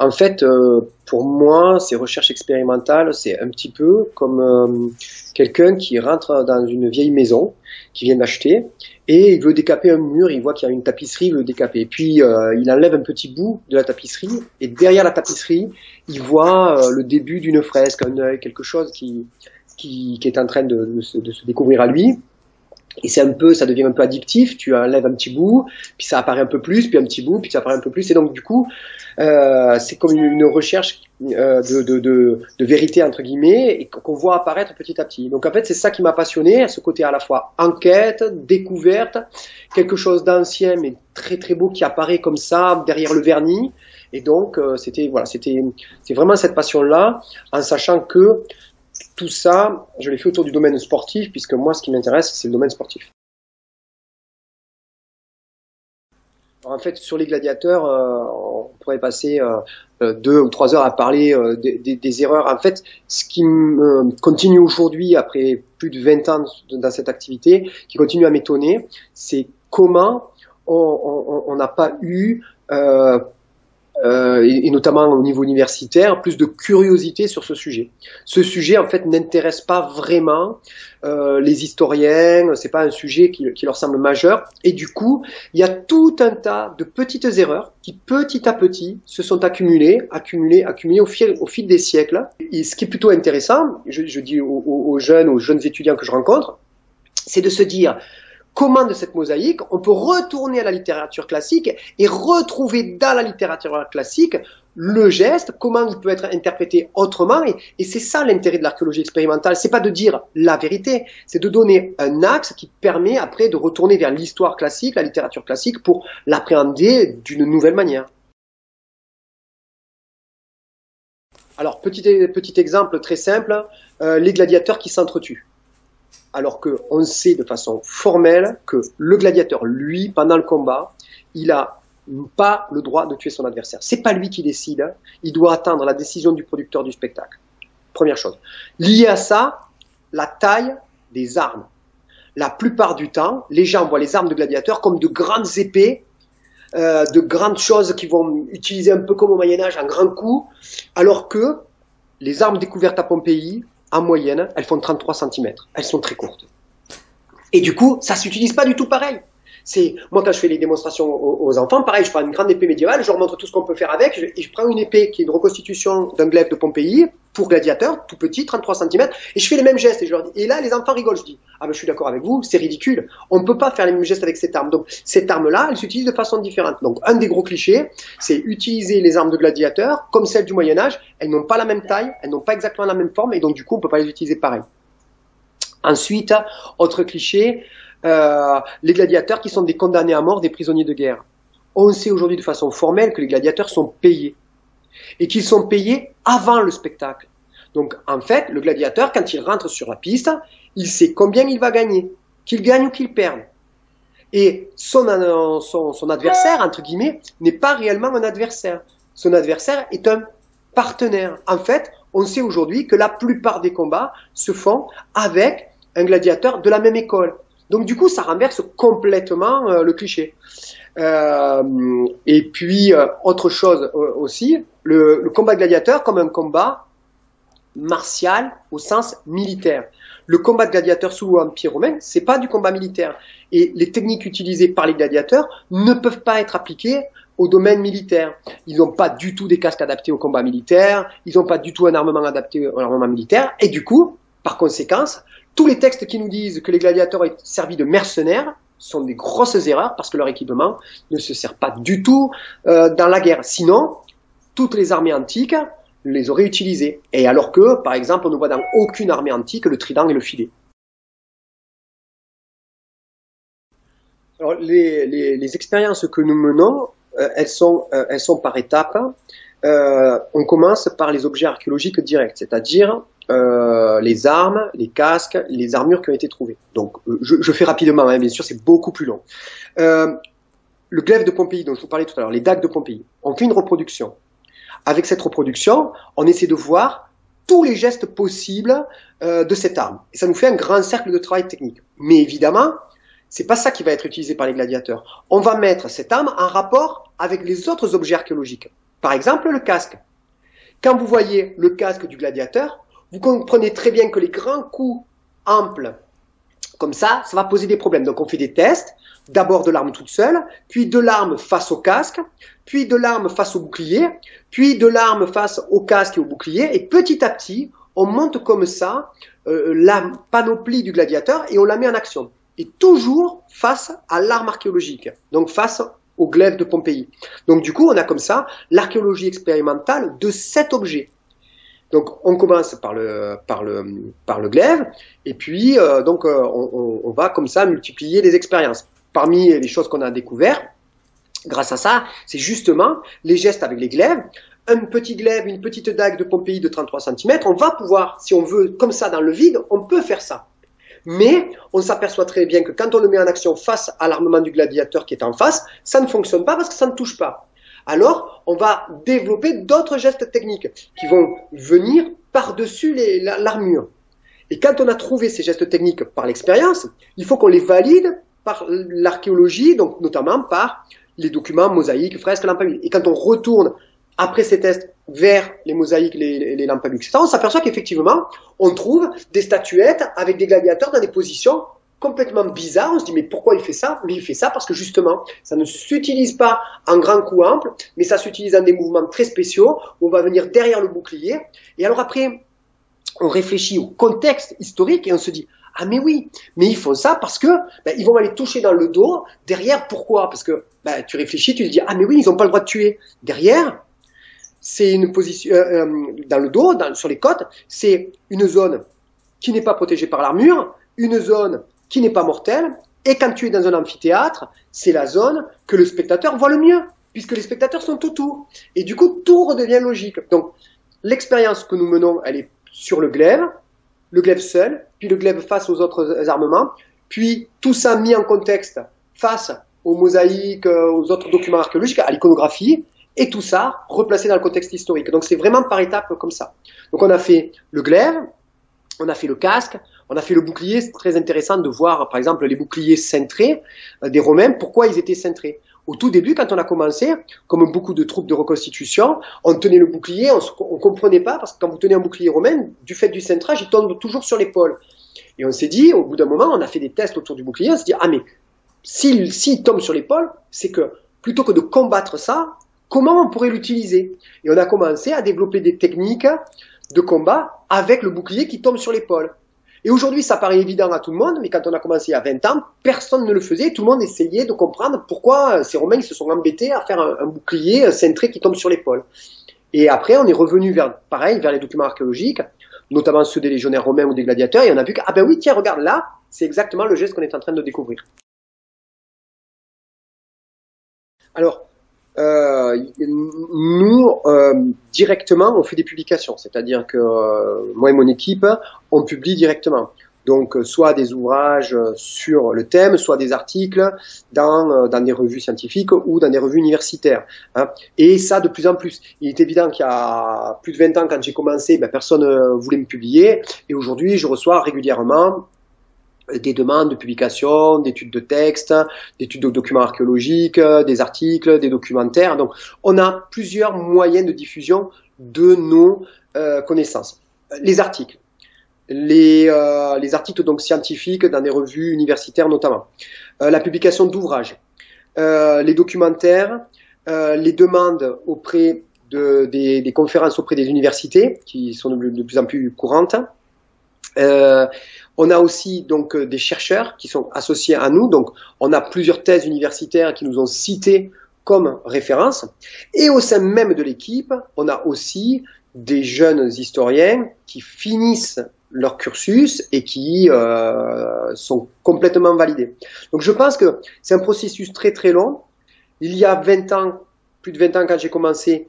En fait, pour moi, ces recherches expérimentales, c'est un petit peu comme quelqu'un qui rentre dans une vieille maison qu'il vient d'acheter et il veut décaper un mur, il voit qu'il y a une tapisserie, il veut le décaper. Puis il enlève un petit bout de la tapisserie et derrière la tapisserie, il voit le début d'une fresque, un œil, quelque chose qui est en train de se découvrir à lui. Et c'est un peu, ça devient un peu addictif, tu enlèves un petit bout, puis ça apparaît un peu plus, puis un petit bout, puis ça apparaît un peu plus, et donc du coup, c'est comme une recherche de vérité, entre guillemets, et qu'on voit apparaître petit à petit. Donc en fait, c'est ça qui m'a passionné, à ce côté à la fois enquête, découverte, quelque chose d'ancien, mais très très beau qui apparaît comme ça, derrière le vernis, et donc c'est vraiment cette passion-là, en sachant que tout ça, je l'ai fait autour du domaine sportif, puisque moi, ce qui m'intéresse, c'est le domaine sportif. Alors, en fait, sur les gladiateurs, on pourrait passer 2 ou 3 heures à parler des erreurs. En fait, ce qui me continue aujourd'hui, après plus de 20 ans dans cette activité, qui continue à m'étonner, c'est comment on n'a pas eu et notamment au niveau universitaire, plus de curiosité sur ce sujet. Ce sujet, en fait, n'intéresse pas vraiment les historiens, c'est pas un sujet qui leur semble majeur, et du coup, il y a tout un tas de petites erreurs qui, petit à petit, se sont accumulées au fil des siècles. Et ce qui est plutôt intéressant, je dis aux jeunes étudiants que je rencontre, c'est de se dire, comment de cette mosaïque, on peut retourner à la littérature classique et retrouver dans la littérature classique le geste, comment il peut être interprété autrement. Et c'est ça l'intérêt de l'archéologie expérimentale. C'est pas de dire la vérité, c'est de donner un axe qui permet après de retourner vers l'histoire classique, la littérature classique, pour l'appréhender d'une nouvelle manière. Alors, petit exemple très simple, les gladiateurs qui s'entretuent. Alors qu'on sait de façon formelle que le gladiateur, lui, pendant le combat, il n'a pas le droit de tuer son adversaire. C'est pas lui qui décide, il doit attendre la décision du producteur du spectacle. Première chose. Lié à ça, la taille des armes. La plupart du temps, les gens voient les armes de gladiateurs comme de grandes épées, de grandes choses qu'ils vont utiliser un peu comme au Moyen-Âge, un grand coup, alors que les armes découvertes à Pompéi, en moyenne, elles font 33 cm. Elles sont très courtes. Et du coup, ça s'utilise pas du tout pareil. Moi, quand je fais les démonstrations aux enfants, pareil, je prends une grande épée médiévale, je leur montre tout ce qu'on peut faire avec, et je prends une épée qui est une reconstitution d'un glaive de Pompéi, pour gladiateur, tout petit, 33 cm, et je fais les mêmes gestes, et là, les enfants rigolent, je dis, ah ben, je suis d'accord avec vous, c'est ridicule, on ne peut pas faire les mêmes gestes avec cette arme. Donc, cette arme-là, elle s'utilise de façon différente. Donc, un des gros clichés, c'est utiliser les armes de gladiateur, comme celles du Moyen-Âge, elles n'ont pas la même taille, elles n'ont pas exactement la même forme, et donc, du coup, on ne peut pas les utiliser pareil. Ensuite, autre cliché, les gladiateurs qui sont des condamnés à mort, des prisonniers de guerre. On sait aujourd'hui de façon formelle que les gladiateurs sont payés et qu'ils sont payés avant le spectacle. Donc en fait, le gladiateur, quand il rentre sur la piste, il sait combien il va gagner, qu'il gagne ou qu'il perde. Et son adversaire, entre guillemets, n'est pas réellement un adversaire. Son adversaire est un partenaire. En fait, on sait aujourd'hui que la plupart des combats se font avec un gladiateur de la même école. Donc du coup, ça renverse complètement le cliché. Et puis, autre chose aussi, le combat gladiateur comme un combat martial au sens militaire. Le combat de gladiateur sous l'Empire romain, c'est pas du combat militaire. Et les techniques utilisées par les gladiateurs ne peuvent pas être appliquées au domaine militaire. Ils n'ont pas du tout des casques adaptés au combat militaire, ils n'ont pas du tout un armement adapté au armement militaire, et du coup, par conséquence, tous les textes qui nous disent que les gladiateurs ont servi de mercenaires sont des grosses erreurs parce que leur équipement ne se sert pas du tout dans la guerre. Sinon, toutes les armées antiques les auraient utilisés. Et alors que, par exemple, on ne voit dans aucune armée antique le trident et le filet. Alors, les expériences que nous menons, elles sont par étapes. On commence par les objets archéologiques directs, c'est-à-dire les armes, les casques, les armures qui ont été trouvées. Donc, je fais rapidement, hein, bien sûr, c'est beaucoup plus long. Le glaive de Pompéi, dont je vous parlais tout à l'heure, les dagues de Pompéi, on fait une reproduction. Avec cette reproduction, on essaie de voir tous les gestes possibles de cette arme. Et ça nous fait un grand cercle de travail technique. Mais évidemment, c'est pas ça qui va être utilisé par les gladiateurs. On va mettre cette arme en rapport avec les autres objets archéologiques. Par exemple, le casque. Quand vous voyez le casque du gladiateur, vous comprenez très bien que les grands coups amples, comme ça va poser des problèmes. Donc on fait des tests, d'abord de l'arme toute seule, puis de l'arme face au casque, puis de l'arme face au bouclier, puis de l'arme face au casque et au bouclier, et petit à petit, on monte comme ça la panoplie du gladiateur et on la met en action. Et toujours face à l'arme archéologique, donc face au glaive de Pompéi. Donc du coup, on a comme ça l'archéologie expérimentale de 7 objets. Donc on commence par le glaive, et puis on va comme ça multiplier les expériences. Parmi les choses qu'on a découvertes, grâce à ça, c'est justement les gestes avec les glaives. Un petit glaive, une petite dague de Pompéi de 33 cm, on va pouvoir, si on veut, comme ça dans le vide, on peut faire ça. Mais on s'aperçoit très bien que quand on le met en action face à l'armement du gladiateur qui est en face, ça ne fonctionne pas parce que ça ne touche pas. Alors, on va développer d'autres gestes techniques qui vont venir par-dessus l'armure. Et quand on a trouvé ces gestes techniques par l'expérience, il faut qu'on les valide par l'archéologie, donc notamment par les documents, mosaïques, fresques, lampes. Et quand on retourne après ces tests vers les mosaïques, les lampes, etc., on s'aperçoit qu'effectivement, on trouve des statuettes avec des gladiateurs dans des positions complètement bizarres. On se dit, mais pourquoi il fait ça? Mais il fait ça parce que justement, ça ne s'utilise pas en grand coup ample, mais ça s'utilise dans des mouvements très spéciaux, où on va venir derrière le bouclier. Et alors après, on réfléchit au contexte historique et on se dit, ah mais oui, mais ils font ça parce que ils vont aller toucher dans le dos. Derrière, pourquoi? Parce que tu réfléchis, tu te dis, ah mais oui, ils n'ont pas le droit de tuer. Derrière, c'est une position dans le dos, sur les côtes, c'est une zone qui n'est pas protégée par l'armure, une zone qui n'est pas mortelle, et quand tu es dans un amphithéâtre, c'est la zone que le spectateur voit le mieux, puisque les spectateurs sont autour. Et du coup, tout redevient logique. Donc, l'expérience que nous menons, elle est sur le glaive seul, puis le glaive face aux autres armements, puis tout ça mis en contexte face aux mosaïques, aux autres documents archéologiques, à l'iconographie, et tout ça replacé dans le contexte historique. Donc c'est vraiment par étapes comme ça. Donc on a fait le glaive, on a fait le casque, on a fait le bouclier. C'est très intéressant de voir par exemple les boucliers cintrés des Romains. Pourquoi ils étaient cintrés? Au tout début, quand on a commencé, comme beaucoup de troupes de reconstitution, on tenait le bouclier, on comprenait pas, parce que quand vous tenez un bouclier romain, du fait du cintrage, il tombe toujours sur l'épaule. Et on s'est dit, au bout d'un moment, on a fait des tests autour du bouclier, on s'est dit, ah mais s'il tombe sur l'épaule, c'est que plutôt que de combattre ça, comment on pourrait l'utiliser? Et on a commencé à développer des techniques de combat avec le bouclier qui tombe sur l'épaule. Et aujourd'hui, ça paraît évident à tout le monde, mais quand on a commencé à 20 ans, personne ne le faisait. Tout le monde essayait de comprendre pourquoi ces Romains se sont embêtés à faire un bouclier cintré qui tombe sur l'épaule. Et après, on est revenu vers les documents archéologiques, notamment ceux des légionnaires romains ou des gladiateurs, et on a vu que, ah ben oui, tiens, regarde là, c'est exactement le geste qu'on est en train de découvrir. Alors, nous, directement, on fait des publications, c'est-à-dire que moi et mon équipe, on publie directement. Donc, soit des ouvrages sur le thème, soit des articles dans des revues scientifiques ou dans des revues universitaires. Hein. Et ça, de plus en plus. Il est évident qu'il y a plus de 20 ans, quand j'ai commencé, personne ne voulait me publier. Et aujourd'hui, je reçois régulièrement des demandes de publication, d'études de textes, d'études de documents archéologiques, des articles, des documentaires. Donc, on a plusieurs moyens de diffusion de nos connaissances. Les articles. Les articles donc scientifiques dans des revues universitaires notamment. La publication d'ouvrages. Les documentaires, les demandes auprès des conférences auprès des universités, qui sont de plus en plus courantes. On a aussi donc des chercheurs qui sont associés à nous, donc on a plusieurs thèses universitaires qui nous ont cités comme référence, et au sein même de l'équipe, on a aussi des jeunes historiens qui finissent leur cursus et qui sont complètement validés. Donc je pense que c'est un processus très très long. Il y a 20 ans, plus de 20 ans quand j'ai commencé,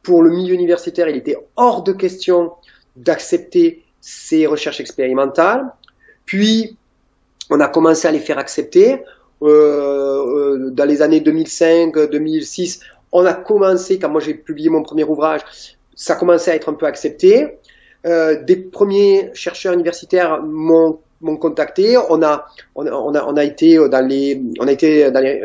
pour le milieu universitaire, il était hors de question d'accepter ces recherches expérimentales. Puis, on a commencé à les faire accepter. Dans les années 2005-2006, on a commencé, quand moi j'ai publié mon premier ouvrage, ça a commencé à être un peu accepté. Des premiers chercheurs universitaires m'ont m'ont contacté, on a été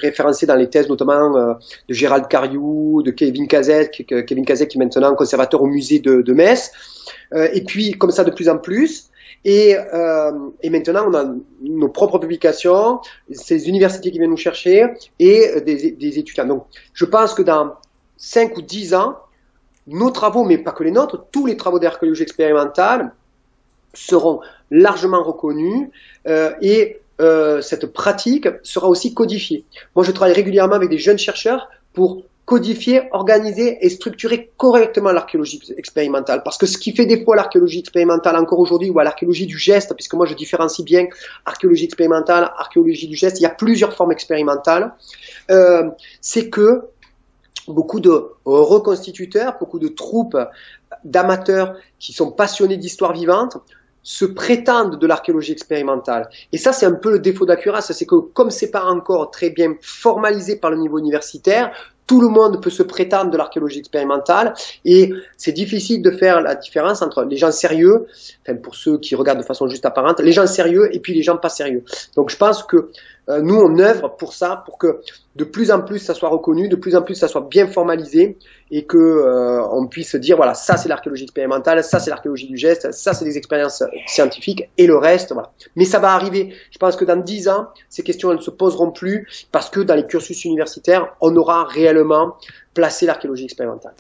référencés dans les thèses notamment de Gérald Cariou, de Kevin Cazet qui est maintenant conservateur au musée de Metz, et puis comme ça de plus en plus. Et maintenant, on a nos propres publications, ces universités qui viennent nous chercher et des étudiants. Donc, je pense que dans 5 ou 10 ans, nos travaux, mais pas que les nôtres, tous les travaux d'archéologie expérimentale seront largement reconnus et cette pratique sera aussi codifiée. Moi, je travaille régulièrement avec des jeunes chercheurs pour codifier, organiser et structurer correctement l'archéologie expérimentale. Parce que ce qui fait défaut à l'archéologie expérimentale encore aujourd'hui, ou à l'archéologie du geste, puisque moi je différencie bien archéologie expérimentale, archéologie du geste, il y a plusieurs formes expérimentales, c'est que beaucoup de reconstituteurs, beaucoup de troupes d'amateurs qui sont passionnés d'histoire vivante se prétendent de l'archéologie expérimentale. Et ça, c'est un peu le défaut de la cuirasse, c'est que comme c'est pas encore très bien formalisé par le niveau universitaire, tout le monde peut se prétendre de l'archéologie expérimentale et c'est difficile de faire la différence entre les gens sérieux, enfin pour ceux qui regardent de façon juste apparente, les gens sérieux et puis les gens pas sérieux. Donc je pense que nous on œuvre pour ça, pour que de plus en plus ça soit reconnu, de plus en plus ça soit bien formalisé et que on puisse dire voilà, ça c'est l'archéologie expérimentale, ça c'est l'archéologie du geste, ça c'est des expériences scientifiques et le reste voilà. Mais ça va arriver. Je pense que dans 10 ans, ces questions elles ne se poseront plus parce que dans les cursus universitaires, on aura réellement placé l'archéologie expérimentale.